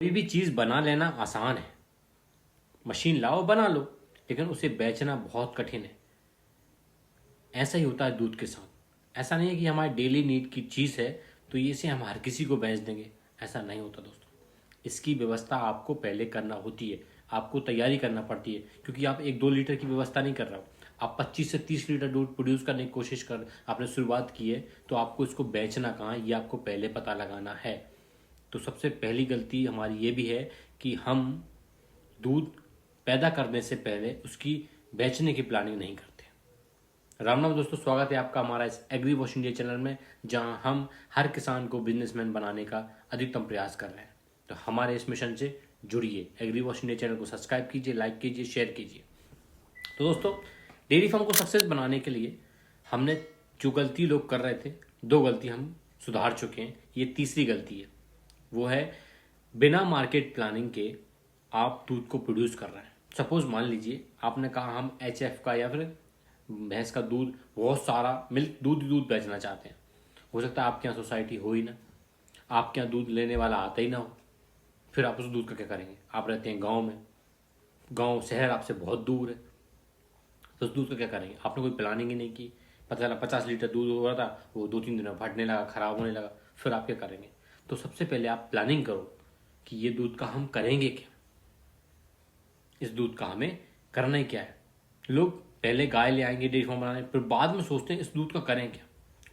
कोई भी चीज़ बना लेना आसान है, मशीन लाओ बना लो, लेकिन उसे बेचना बहुत कठिन है। ऐसा ही होता है दूध के साथ। ऐसा नहीं है कि हमारी डेली नीड की चीज़ है तो ये से हम हर किसी को बेच देंगे, ऐसा नहीं होता दोस्तों। इसकी व्यवस्था आपको पहले करना होती है, आपको तैयारी करना पड़ती है, क्योंकि आप 1-2 लीटर की व्यवस्था नहीं कर रहे हो। आप 25 से 30 लीटर दूध प्रोड्यूस करने की कोशिश कर आपने शुरुआत की है, तो आपको इसको बेचना कहाँ है ये आपको पहले पता लगाना है। तो सबसे पहली गलती हमारी ये भी है कि हम दूध पैदा करने से पहले उसकी बेचने की प्लानिंग नहीं करते। राम राम दोस्तों, स्वागत है आपका हमारा इस एग्री वॉश इंडिया चैनल में, जहां हम हर किसान को बिजनेसमैन बनाने का अधिकतम प्रयास कर रहे हैं। तो हमारे इस मिशन से जुड़िए, एग्री वॉश इंडिया चैनल को सब्सक्राइब कीजिए, लाइक कीजिए, शेयर कीजिए। तो दोस्तों, डेयरी फार्म को सक्सेस बनाने के लिए हमने जो गलती लोग कर रहे थे, 2 गलती हम सुधार चुके हैं, ये तीसरी गलती है। वो है बिना मार्केट प्लानिंग के आप दूध को प्रोड्यूस कर रहे हैं। सपोज मान लीजिए आपने कहा हम HF का या फिर भैंस का दूध, बहुत सारा मिल्क दूध बेचना चाहते हैं। हो सकता है आपके यहाँ सोसाइटी हो ही ना, आपके यहाँ दूध लेने वाला आता ही ना हो। फिर आप उस दूध का क्या करेंगे? आप रहते हैं गांव में, गांव शहर आपसे बहुत दूर है, तो उस दूध का क्या करेंगे? आपने कोई प्लानिंग ही नहीं की। पता चला 50 लीटर दूध हो रहा था, वो 2-3 दिन में फटने लगा, खराब होने लगा। फिर आप क्या करेंगे? तो सबसे पहले आप प्लानिंग करो कि ये दूध का हम करेंगे क्या, इस दूध का हमें करना ही क्या है। लोग पहले गाय ले आएंगे डेयरी फार्म बनाने, फिर बाद में सोचते हैं इस दूध का करें क्या।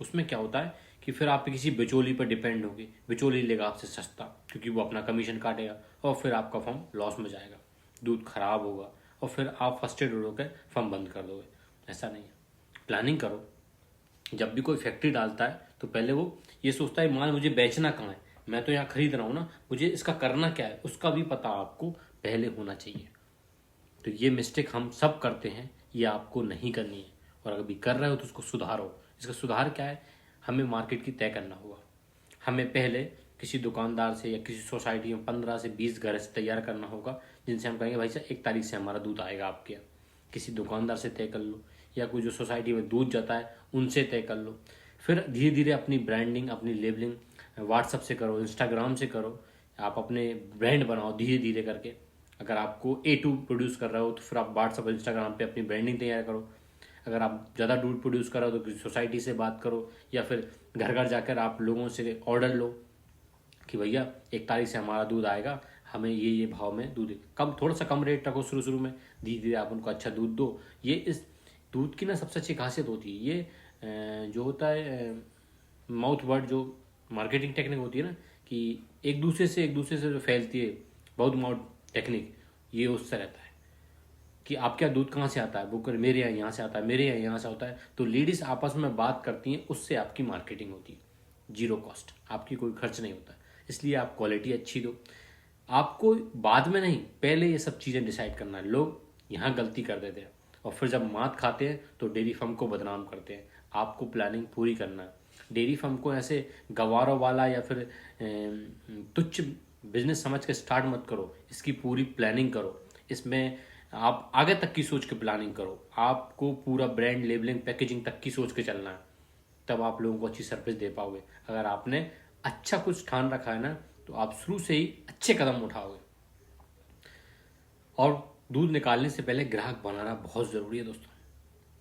उसमें क्या होता है कि फिर आप किसी बिचौली पर डिपेंड होगी, बिचौली लेगा आपसे सस्ता क्योंकि वो अपना कमीशन काटेगा, और फिर आपका फर्म लॉस में जाएगा, दूध खराब होगा, और फिर आप फ्रस्ट्रेटेड होकर फर्म बंद कर दोगे। ऐसा नहीं है, प्लानिंग करो। जब भी कोई फैक्ट्री डालता है तो पहले वो ये सोचता है माल मुझे बेचना कहाँ है, मैं तो यहाँ खरीद रहा हूँ ना, मुझे इसका करना क्या है, उसका भी पता आपको पहले होना चाहिए। तो ये मिस्टेक हम सब करते हैं, ये आपको नहीं करनी है। और अगर भी कर रहे हो तो उसको सुधारो। इसका सुधार क्या है? हमें मार्केट की तय करना होगा। हमें पहले किसी दुकानदार से या किसी सोसाइटी में 15 से 20 घर से तैयार करना होगा, जिनसे हम कहेंगे भाई साहब 1 तारीख से हमारा दूध आएगा आपके यहाँ। किसी दुकानदार से तय कर लो, या कोई जो सोसाइटी में दूध जाता है उनसे तय कर लो। फिर धीरे धीरे अपनी ब्रांडिंग, अपनी लेबलिंग व्हाट्सअप से करो, इंस्टाग्राम से करो। आप अपने ब्रांड बनाओ धीरे धीरे करके। अगर आपको A2 प्रोड्यूस कर रहे हो तो फिर आप व्हाट्सअप इंस्टाग्राम पे अपनी ब्रांडिंग तैयार करो। अगर आप ज़्यादा दूध प्रोड्यूस कर रहे हो तो किसी सोसाइटी से बात करो, या फिर घर घर जाकर आप लोगों से ऑर्डर लो कि भैया 1 तारीख से हमारा दूध आएगा, हमें ये भाव में दूध कम, थोड़ा सा कम रेट रखो शुरू शुरू में, धीरे धीरे आप उनको अच्छा दूध दो। ये इस दूध की ना सबसे अच्छी खासियत होती है, ये जो होता है माउथ वर्ड, जो मार्केटिंग टेक्निक होती है ना, कि एक दूसरे से जो फैलती है, बहुत माउथ टेक्निक, ये उससे रहता है कि आपके यहाँ दूध कहाँ से आता है, वो कर मेरे यहाँ से आता है, मेरे यहाँ से होता है। तो लेडीज आपस में बात करती हैं, उससे आपकी मार्केटिंग होती है। जीरो कॉस्ट, आपकी कोई खर्च नहीं होता। इसलिए आप क्वालिटी अच्छी दो। आपको बाद में नहीं, पहले ये सब चीज़ें डिसाइड करना है। लोग यहाँ गलती कर देते हैं और फिर जब मात खाते हैं तो डेयरी फार्म को बदनाम करते हैं। आपको प्लानिंग पूरी करना है। डेयरी फार्म को ऐसे गवारों वाला या फिर तुच्छ बिजनेस समझ के स्टार्ट मत करो, इसकी पूरी प्लानिंग करो। इसमें आप आगे तक की सोच के प्लानिंग करो। आपको पूरा ब्रांड लेबलिंग, पैकेजिंग तक की सोच के चलना है, तब आप लोगों को अच्छी सर्विस दे पाओगे। अगर आपने अच्छा कुछ ठान रखा है ना, तो आप शुरू से ही अच्छे कदम उठाओगे। और दूध निकालने से पहले ग्राहक बनाना बहुत ज़रूरी है दोस्तों।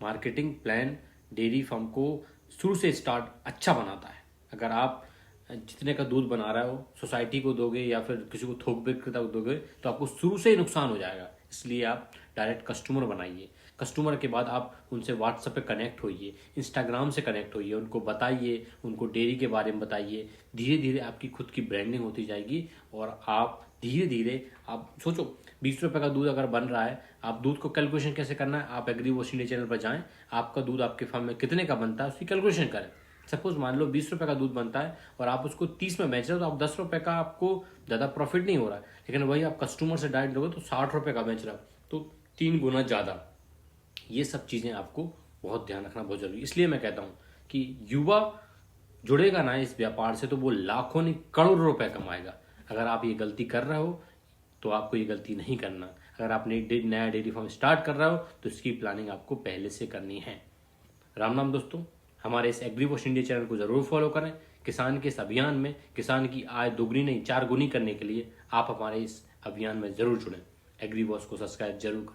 मार्केटिंग प्लान डेयरी फार्म को शुरू से स्टार्ट अच्छा बनाता है। अगर आप जितने का दूध बना रहे हो सोसाइटी को दोगे या फिर किसी को थोक विक्रेता को दोगे, तो आपको शुरू से ही नुकसान हो जाएगा। इसलिए आप डायरेक्ट कस्टमर बनाइए। कस्टमर के बाद आप उनसे व्हाट्सएप पे कनेक्ट होइए, इंस्टाग्राम से कनेक्ट होइए, उनको बताइए, उनको डेयरी के बारे में बताइए। धीरे धीरे आपकी खुद की ब्रांडिंग होती जाएगी और आप धीरे धीरे, आप सोचो 20 रुपये का दूध अगर बन रहा है, आप दूध को कैलकुलेशन कैसे करना है, आप एग्री वॉश इंडिया चैनल पर जाएं, आपका दूध आपके फार्म में कितने का बनता है उसकी कैलकुलेशन करें। सपोज मान लो 20 रुपये का दूध बनता है और आप उसको 30 में बेच रहे हो, तो आप 10 रुपये का, आपको ज़्यादा प्रॉफिट नहीं हो रहा है। लेकिन वही आप कस्टमर से डायरेक्ट दोगे तो 60 रुपये का बेच रहा हो, तो 3 गुना ज़्यादा। ये सब चीज़ें आपको बहुत ध्यान रखना बहुत जरूरी है। इसलिए मैं कहता हूँ कि युवा जुड़ेगा ना इस व्यापार से, तो वो लाखों नहीं करोड़ों रुपए कमाएगा। अगर आप ये गलती कर रहे हो तो आपको ये गलती नहीं करना। अगर आप नया डेयरी फार्म स्टार्ट कर रहे हो तो इसकी प्लानिंग आपको पहले से करनी है। राम राम दोस्तों, हमारे इस एग्री वॉश इंडिया चैनल को जरूर फॉलो करें, किसान के इस अभियान में किसान की आय दोगुनी नहीं 4 गुनी करने के लिए आप हमारे इस अभियान में जरूर जुड़ें। एग्री बॉस को सब्सक्राइब जरूर करें।